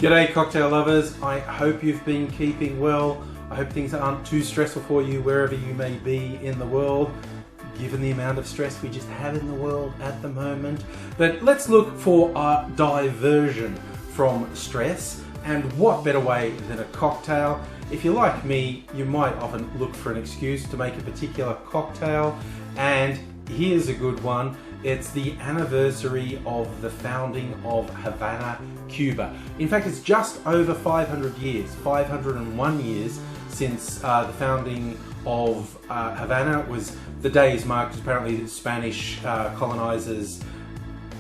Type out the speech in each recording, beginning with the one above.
G'day cocktail lovers, I hope you've been keeping well. I hope things aren't too stressful for you wherever you may be in the world, given the amount of stress we just have in the world at the moment. But let's look for a diversion from stress, and what better way than a cocktail? If you're like me, you might often look for an excuse to make a particular cocktail, and here's a good one. It's the anniversary of the founding of Havana, Cuba. In fact, it's just over 500 years, 501 years since the founding of Havana. It was the day is marked, apparently the Spanish colonizers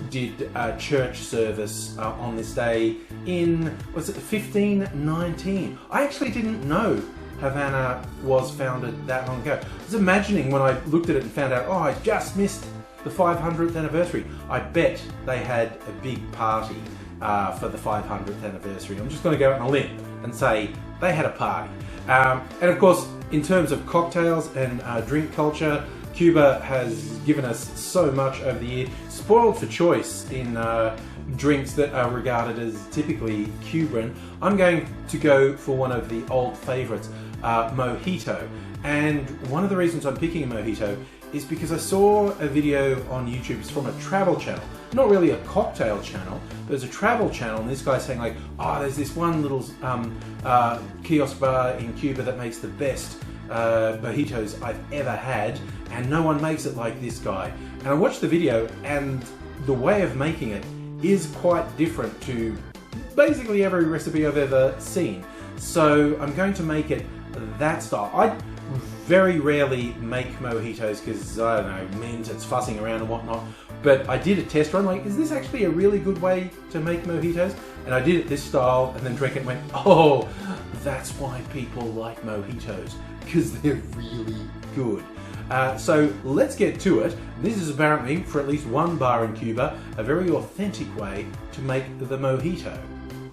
did a church service on this day in, was it 1519? I actually didn't know Havana was founded that long ago. I was imagining when I looked at it and found out, oh, I just missed the 500th anniversary. I bet they had a big party for the 500th anniversary. I'm just going to go out on a limb and say they had a party. And of course, in terms of cocktails and drink culture, Cuba has given us so much over the year, spoiled for choice in drinks that are regarded as typically Cuban. I'm going to go for one of the old favourites, Mojito. And one of the reasons I'm picking a Mojito is because I saw a video on YouTube. It's from a travel channel, not really a cocktail channel, but it's a travel channel, and this guy's saying like, oh, there's this one little kiosk bar in Cuba that makes the best mojitos I've ever had, and no one makes it like this guy. And I watched the video, and the way of making it is quite different to basically every recipe I've ever seen. So I'm going to make it that style. I very rarely make mojitos because, I don't know, mint, it's fussing around and whatnot. But I did a test run, like, is this actually a really good way to make mojitos? And I did it this style and then drank it and went, oh, that's why people like mojitos, because they're really good. So let's get to it. This is apparently, for at least one bar in Cuba, a very authentic way to make the mojito.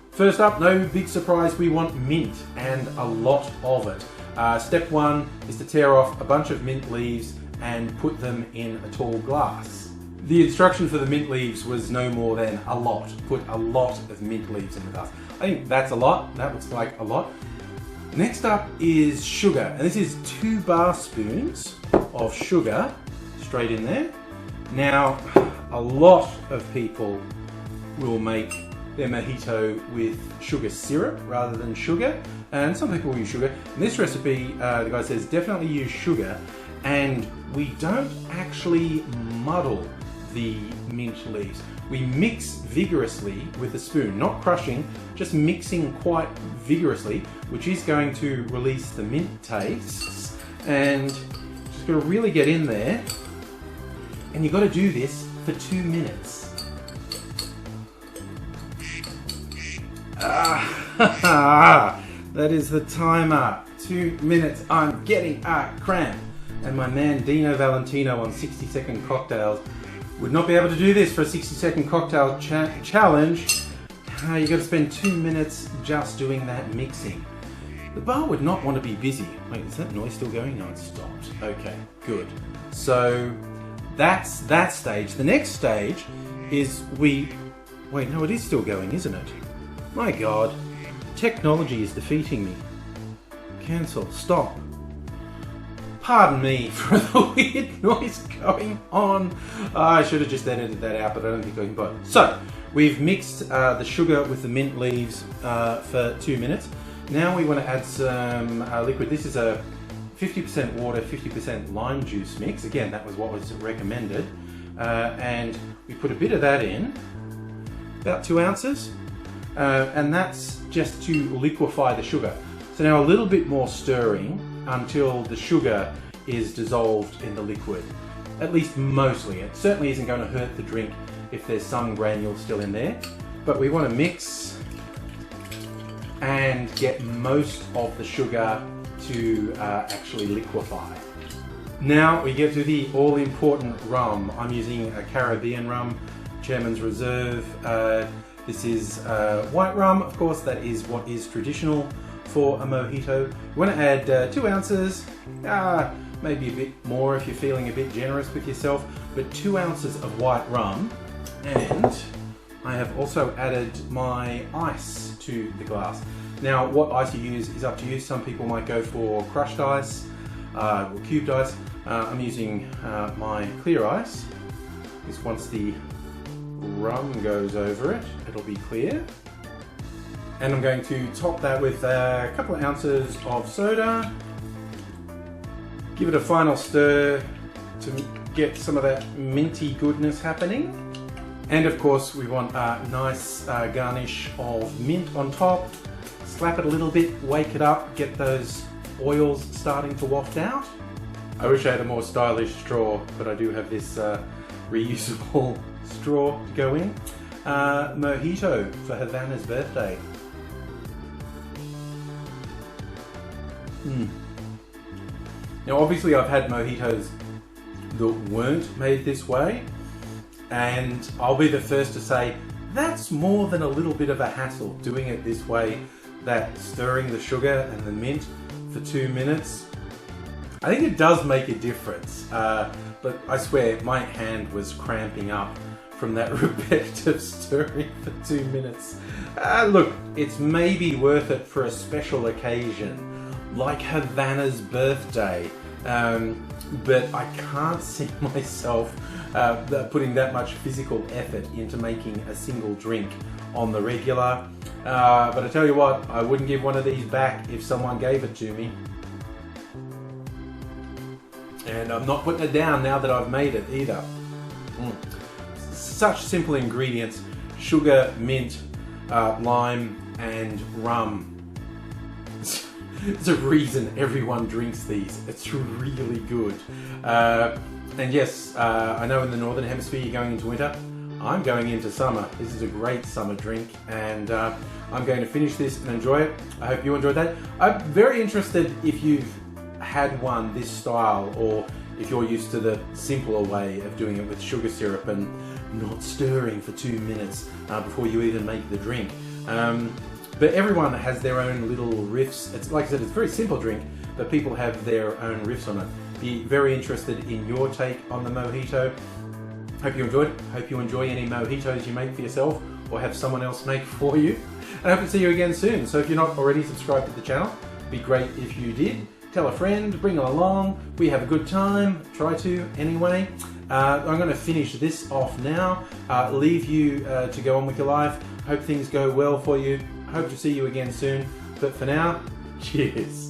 First up, no big surprise, we want mint, and a lot of it. Step one is to tear off a bunch of mint leaves and put them in a tall glass. The instruction for the mint leaves was no more than a lot. Put a lot of mint leaves in the glass. I think that's a lot. That looks like a lot. Next up is sugar, and this is 2 bar spoons of sugar straight in there. Now, a lot of people will make their mojito with sugar syrup rather than sugar, and some people will use sugar. In this recipe, the guy says definitely use sugar, and we don't actually muddle the mint leaves. We mix vigorously with a spoon, not crushing, just mixing quite vigorously, which is going to release the mint tastes, and just got to really get in there, and you've got to do this for 2 minutes. That is the timer. 2 minutes. I'm getting a cramp. And my man Dino Valentino on 60-second cocktails would not be able to do this for a 60-second cocktail challenge. You got to spend 2 minutes just doing that mixing. The bar would not want to be busy. Wait, is that noise still going? No, it stopped. Okay, good. So that's that stage. The next stage is wait, no, it is still going, isn't it? My God, technology is defeating me. Cancel, stop. Pardon me for the weird noise going on. I should have just edited that out, but I don't think I can bother. So, we've mixed the sugar with the mint leaves for 2 minutes. Now we want to add some liquid. This is a 50% water, 50% lime juice mix. Again, that was what was recommended. And we put a bit of that in, about 2 ounces. And that's just to liquefy the sugar. So now a little bit more stirring until the sugar is dissolved in the liquid. At least mostly. It certainly isn't going to hurt the drink if there's some granules still in there. But we want to mix and get most of the sugar to actually liquefy. Now we get to the all-important rum. I'm using a Caribbean rum, Chairman's Reserve. This is white rum, of course, that is what is traditional for a mojito. You want to add 2 ounces, maybe a bit more if you're feeling a bit generous with yourself, but 2 ounces of white rum, and I have also added my ice to the glass. Now, what ice you use is up to you. Some people might go for crushed ice or cubed ice. I'm using my clear ice. This, once the rum goes over it, it'll be clear. And I'm going to top that with a couple of ounces of soda. Give it a final stir to get some of that minty goodness happening. And of course we want a nice garnish of mint on top. Slap it a little bit, wake it up, get those oils starting to waft out. I wish I had a more stylish straw, but I do have this reusable straw to go in. Mojito for Havana's birthday. Now obviously I've had mojitos that weren't made this way, and I'll be the first to say that's more than a little bit of a hassle doing it this way, that stirring the sugar and the mint for 2 minutes. I think it does make a difference, but I swear my hand was cramping up from that repetitive stirring for 2 minutes. Look, it's maybe worth it for a special occasion like Havana's birthday, but I can't see myself putting that much physical effort into making a single drink on the regular. But I tell you what, I wouldn't give one of these back if someone gave it to me. And I'm not putting it down now that I've made it either. Such simple ingredients: sugar, mint, lime and rum. There's a reason everyone drinks these. It's really good. And yes, I know in the Northern Hemisphere you're going into winter. I'm going into summer. This is a great summer drink, and I'm going to finish this and enjoy it. I hope you enjoyed that. I'm very interested if you've had one this style, or if you're used to the simpler way of doing it with sugar syrup and not stirring for 2 minutes before you even make the drink. But everyone has their own little riffs. It's like I said, it's a very simple drink, but people have their own riffs on it. Be very interested in your take on the mojito. Hope you enjoyed it. Hope you enjoy any mojitos you make for yourself or have someone else make for you. And I hope to see you again soon. So if you're not already subscribed to the channel, it'd be great if you did. Tell a friend, bring them along. We have a good time. Try to anyway. I'm going to finish this off now. Leave you to go on with your life. Hope things go well for you. Hope to see you again soon. But for now, cheers.